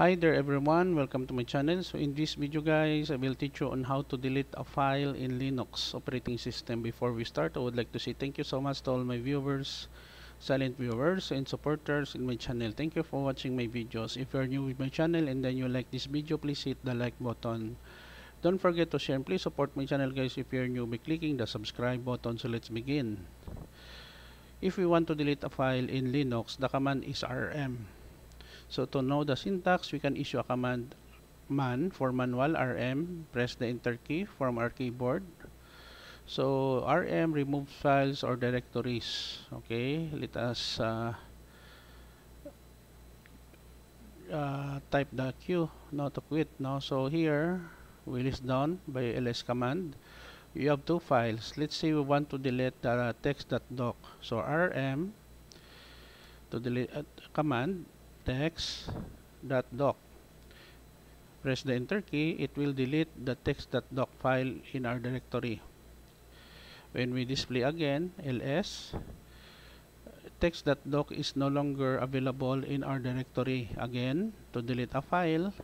Hi there everyone, welcome to my channel. So in this video guys, I will teach you on how to delete a file in Linux operating system. Before we start, I would like to say thank you so much to all my viewers, silent viewers and supporters in my channel. Thank you for watching my videos. If you are new with my channel and then you like this video, please hit the like button. Don't forget to share and please support my channel guys if you are new by clicking the subscribe button. So let's begin. If we want to delete a file in Linux, the command is rm. So to know the syntax, we can issue a command man for manual rm, press the enter key from our keyboard. So rm removes files or directories. Okay, let us type the Q now to quit. Now, so here we list down by ls command. You have two files. Let's say we want to delete the text.doc. So rm to delete command text.doc. Press the enter key, it will delete the text.doc file in our directory. When we display again ls, text.doc is no longer available in our directory. Again, to delete a file,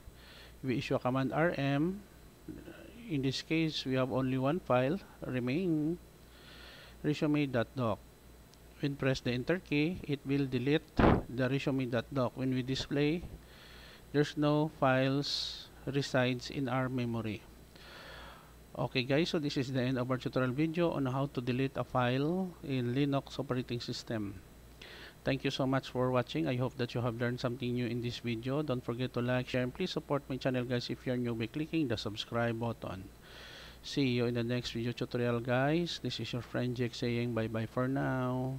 we issue a command rm. In this case, we have only one file remaining, resume.doc. When press the enter key, it will delete the resume.doc. When we display, there's no files resides in our memory. Okay guys, so this is the end of our tutorial video on how to delete a file in Linux operating system. Thank you so much for watching. I hope that you have learned something new in this video. Don't forget to like, share, and please support my channel guys if you're new by clicking the subscribe button. See you in the next video tutorial guys. This is your friend Jake saying bye bye for now.